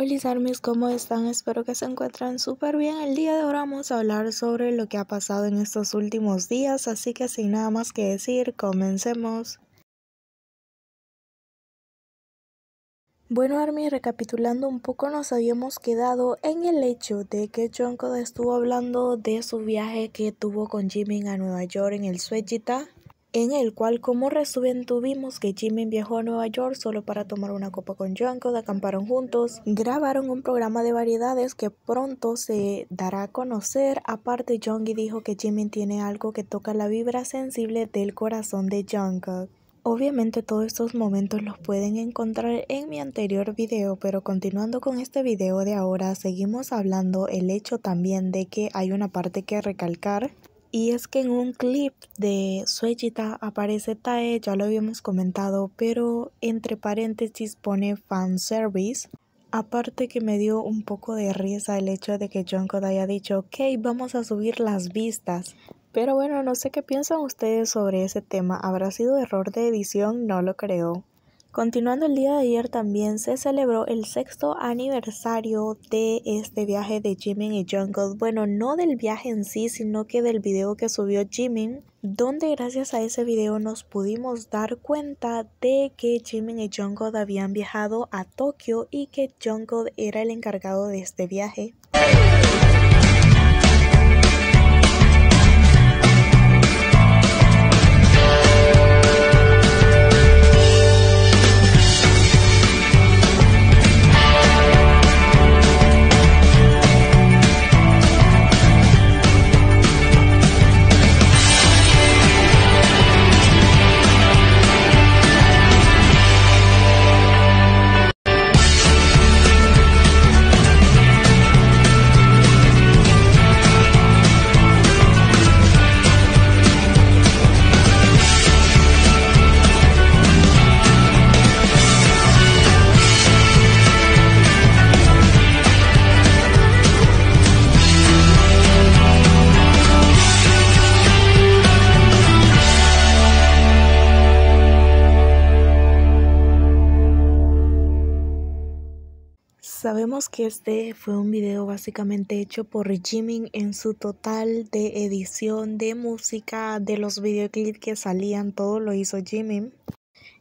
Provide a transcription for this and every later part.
Hola Armis, ¿cómo están? Espero que se encuentren súper bien. El día de hoy vamos a hablar sobre lo que ha pasado en estos últimos días, así que sin nada más que decir, comencemos. Bueno Armis, recapitulando un poco, nos habíamos quedado en el hecho de que Jungkook estuvo hablando de su viaje que tuvo con Jimin a Nueva York en el Suejita, en el cual como resumen tuvimos que Jimin viajó a Nueva York solo para tomar una copa con Jungkook, acamparon juntos, grabaron un programa de variedades que pronto se dará a conocer. Aparte, Jonggi dijo que Jimin tiene algo que toca la vibra sensible del corazón de Jungkook. Obviamente todos estos momentos los pueden encontrar en mi anterior video, pero continuando con este video de ahora, seguimos hablando el hecho también de que hay una parte que recalcar. Y es que en un clip de Suejita aparece Tae, ya lo habíamos comentado, pero entre paréntesis pone fanservice. Aparte que me dio un poco de risa el hecho de que Jungkook haya dicho, ok, vamos a subir las vistas. Pero bueno, no sé qué piensan ustedes sobre ese tema. ¿Habrá sido error de edición? No lo creo. Continuando, el día de ayer también se celebró el 6º aniversario de este viaje de Jimin y Jungkook. Bueno, no del viaje en sí, sino que del video que subió Jimin, donde gracias a ese video nos pudimos dar cuenta de que Jimin y Jungkook habían viajado a Tokio y que Jungkook era el encargado de este viaje. Sabemos que este fue un video básicamente hecho por Jimin en su total de edición de música, de los videoclips que salían, todo lo hizo Jimin.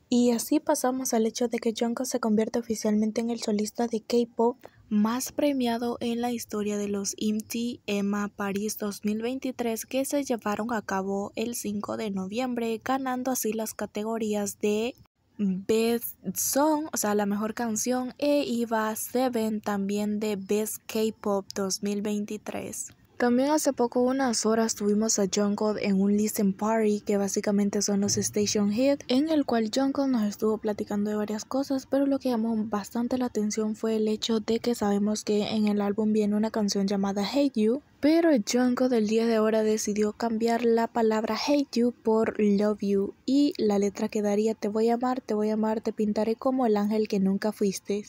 Y así pasamos al hecho de que Jungkook se convierte oficialmente en el solista de K-pop más premiado en la historia de los IMT EMA Paris 2023 que se llevaron a cabo el 5 de noviembre, ganando así las categorías de Best Song, o sea la mejor canción, e IVA 7 también de Best K-Pop 2023. También hace poco, unas horas, tuvimos a Jungkook en un listen party que básicamente son los Station Hit, en el cual Jungkook nos estuvo platicando de varias cosas, pero lo que llamó bastante la atención fue el hecho de que sabemos que en el álbum viene una canción llamada Hate You, pero Jungkook del día de ahora decidió cambiar la palabra Hate You por Love You y la letra quedaría te voy a amar, te pintaré como el ángel que nunca fuiste.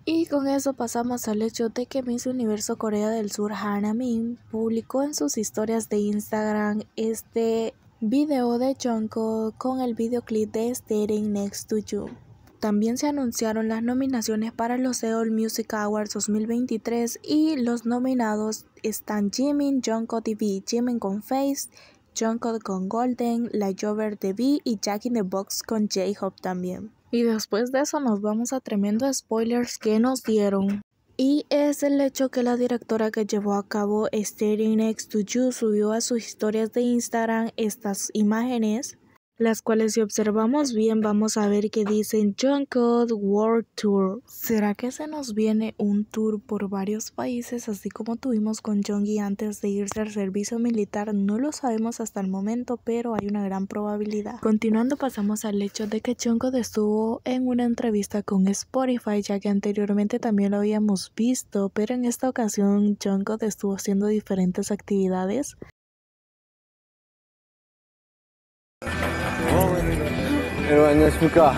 Y con eso pasamos al hecho de que Miss Universo Corea del Sur Hana Min publicó en sus historias de Instagram este video de Jungkook con el videoclip de Standing Next to You. También se anunciaron las nominaciones para los Seoul Music Awards 2023 y los nominados están Jimin, Jungkook y V, Jimin con Face, Jungkook con Golden, La Jover de V y Jack in the Box con J-Hope también. Y después de eso nos vamos a tremendos spoilers que nos dieron. Y es el hecho que la directora que llevó a cabo Standing Next to You subió a sus historias de Instagram estas imágenes, las cuales si observamos bien vamos a ver que dicen Jungkook World Tour. ¿Será que se nos viene un tour por varios países así como tuvimos con Jonggi antes de irse al servicio militar? No lo sabemos hasta el momento, pero hay una gran probabilidad. Continuando, pasamos al hecho de que Jungkook estuvo en una entrevista con Spotify, ya que anteriormente también lo habíamos visto, pero en esta ocasión Jungkook estuvo haciendo diferentes actividades. 여러분 안녕하십니까.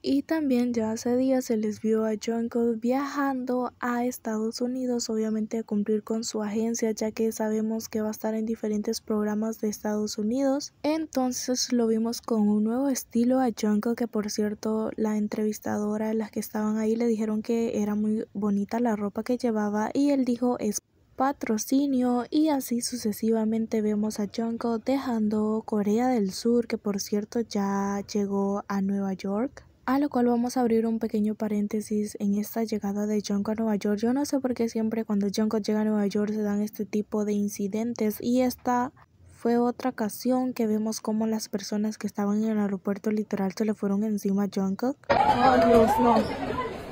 Y también ya hace días se les vio a Jungkook viajando a Estados Unidos, obviamente a cumplir con su agencia, ya que sabemos que va a estar en diferentes programas de Estados Unidos. Entonces lo vimos con un nuevo estilo a Jungkook, que por cierto la entrevistadora, las que estaban ahí, le dijeron que era muy bonita la ropa que llevaba y él dijo es patrocinio, y así sucesivamente vemos a Jungkook dejando Corea del Sur, que por cierto ya llegó a Nueva York. A lo cual vamos a abrir un pequeño paréntesis en esta llegada de Jungkook a Nueva York. Yo no sé por qué siempre cuando Jungkook llega a Nueva York se dan este tipo de incidentes, y esta fue otra ocasión que vemos como las personas que estaban en el aeropuerto literal se le fueron encima a Jungkook. Oh, Dios, no.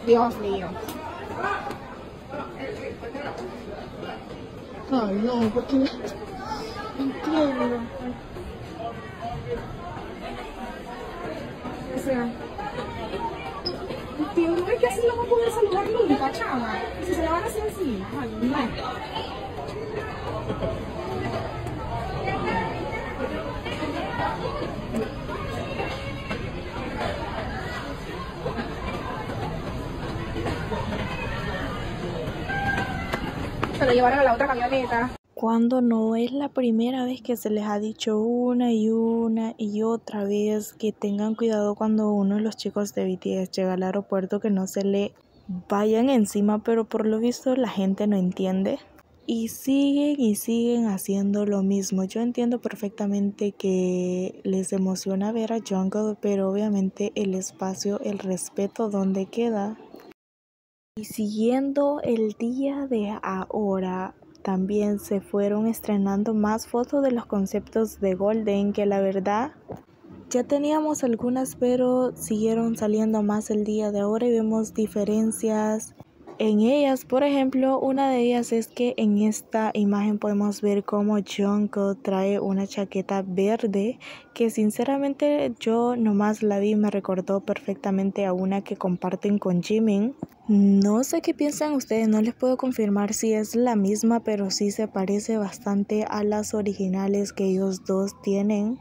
Dios mío. Ay, no, porque no entiendo. O sea, tío, no es que así no va a poder saludar nunca, chama. Si se le van a hacer así, ay, no. Se lo llevaron a la otra camioneta. Cuando no es la primera vez que se les ha dicho una y otra vez que tengan cuidado cuando uno de los chicos de BTS llega al aeropuerto, que no se le vayan encima, pero por lo visto la gente no entiende y siguen haciendo lo mismo. Yo entiendo perfectamente que les emociona ver a Jungkook, pero obviamente el espacio, el respeto, ¿dónde queda? Y siguiendo el día de ahora, también se fueron estrenando más fotos de los conceptos de Golden, que la verdad ya teníamos algunas, pero siguieron saliendo más el día de ahora y vemos diferencias en ellas. Por ejemplo, una de ellas es que en esta imagen podemos ver cómo Jungkook trae una chaqueta verde, que sinceramente yo nomás la vi y me recordó perfectamente a una que comparten con Jimin. No sé qué piensan ustedes, no les puedo confirmar si es la misma, pero sí se parece bastante a las originales que ellos dos tienen.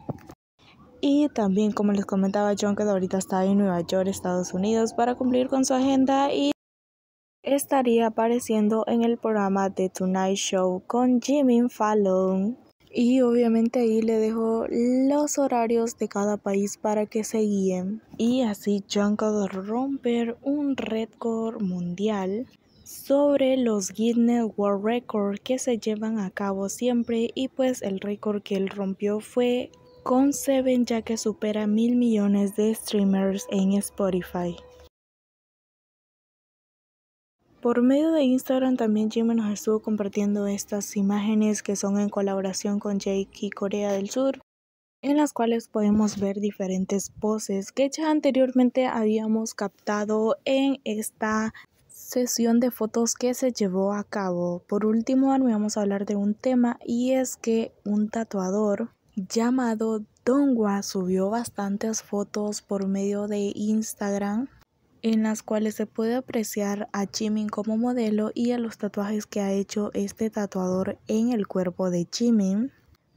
Y también, como les comentaba, Jungkook ahorita está en Nueva York, Estados Unidos, para cumplir con su agenda y estaría apareciendo en el programa The Tonight Show con Jimmy Fallon. Y obviamente ahí le dejo los horarios de cada país para que se guíen. Y así Jungkook romper un récord mundial sobre los Guinness World Records que se llevan a cabo siempre, y pues el récord que él rompió fue con Seven, ya que supera 1.000 millones de streamers en Spotify. Por medio de Instagram también Jimin nos estuvo compartiendo estas imágenes que son en colaboración con Jake y Corea del Sur, en las cuales podemos ver diferentes poses que ya anteriormente habíamos captado en esta sesión de fotos que se llevó a cabo. Por último, vamos a hablar de un tema, y es que un tatuador llamado Dongwa subió bastantes fotos por medio de Instagram, en las cuales se puede apreciar a Jimin como modelo y a los tatuajes que ha hecho este tatuador en el cuerpo de Jimin.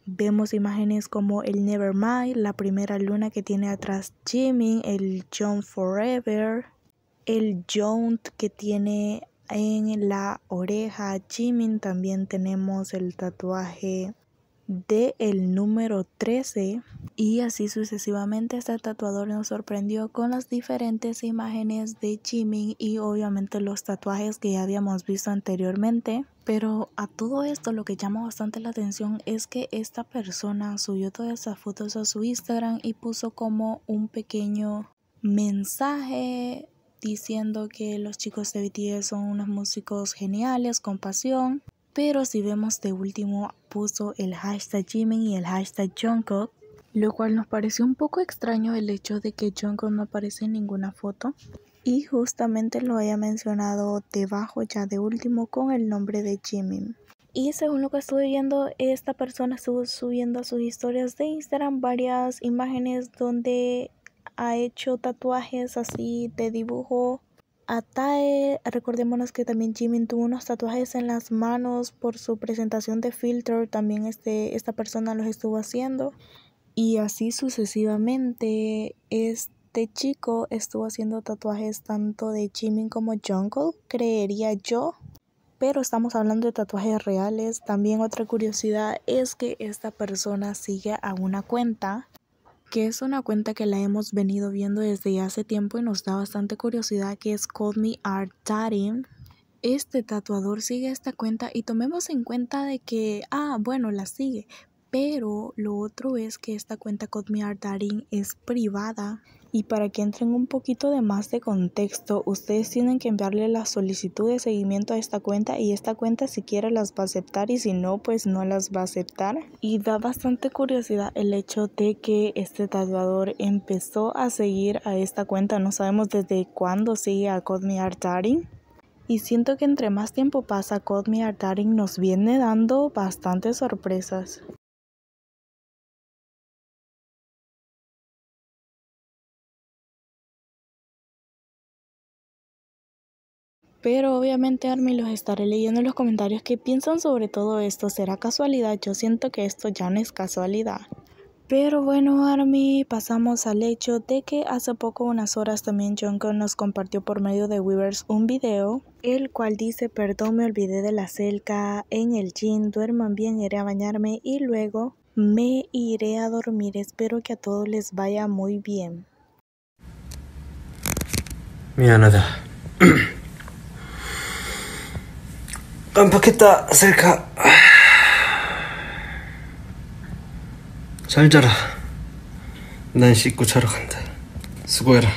Vemos imágenes como el Nevermind, la primera luna que tiene atrás Jimin, el Jump Forever, el Jaunt que tiene en la oreja Jimin. También tenemos el tatuaje de el número 13, y así sucesivamente. Este tatuador nos sorprendió con las diferentes imágenes de Jimin y obviamente los tatuajes que ya habíamos visto anteriormente. Pero a todo esto lo que llama bastante la atención es que esta persona subió todas esas fotos a su Instagram y puso como un pequeño mensaje diciendo que los chicos de BTS son unos músicos geniales, con pasión. Pero si vemos de último, puso el hashtag Jimin y el hashtag Jungkook, lo cual nos pareció un poco extraño el hecho de que Jungkook no aparece en ninguna foto y justamente lo haya mencionado debajo ya de último con el nombre de Jimin. Y según lo que estuve viendo, esta persona estuvo subiendo a sus historias de Instagram varias imágenes donde ha hecho tatuajes así de dibujo a Tae. Recordémonos que también Jimin tuvo unos tatuajes en las manos por su presentación de Filter, también esta persona los estuvo haciendo, y así sucesivamente. este chico estuvo haciendo tatuajes tanto de Jimin como Jungkook, creería yo. Pero estamos hablando de tatuajes reales. También otra curiosidad es que esta persona sigue a una cuenta, que es una cuenta que la hemos venido viendo desde hace tiempo y nos da bastante curiosidad, que es Call Me Art Daddy. Este tatuador sigue esta cuenta y tomemos en cuenta de que, bueno, la sigue. Pero lo otro es que esta cuenta Call Me Art Daddy es privada. Y para que entren un poquito de más de contexto, ustedes tienen que enviarle la solicitud de seguimiento a esta cuenta y esta cuenta si quiere las va a aceptar y si no, pues no las va a aceptar. Y da bastante curiosidad el hecho de que este tatuador empezó a seguir a esta cuenta. No sabemos desde cuándo sigue a Call Me Art Daddy. Y siento que entre más tiempo pasa, Call Me Art Daddy nos viene dando bastantes sorpresas. Pero obviamente, Army, los estaré leyendo en los comentarios qué piensan sobre todo esto. ¿Será casualidad? Yo siento que esto ya no es casualidad. Pero bueno, Army, pasamos al hecho de que hace poco, unas horas, también Jungkook nos compartió por medio de Weverse un video, el cual dice: perdón, me olvidé de la celca en el gym, duerman bien, iré a bañarme y luego me iré a dormir. Espero que a todos les vaya muy bien. 미안하다. 깜빡했다, 셀카. 잘 자라. 난 씻고 자러 간다. 수고해라.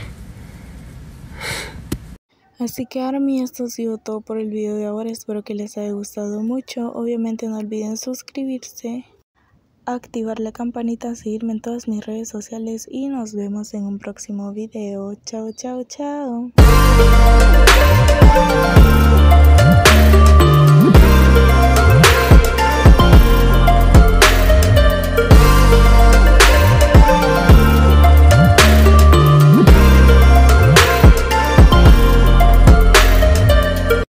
Así que Army, esto ha sido todo por el video de ahora. Espero que les haya gustado mucho. Obviamente no olviden suscribirse, activar la campanita, seguirme en todas mis redes sociales y nos vemos en un próximo video. Chao, chao, chao.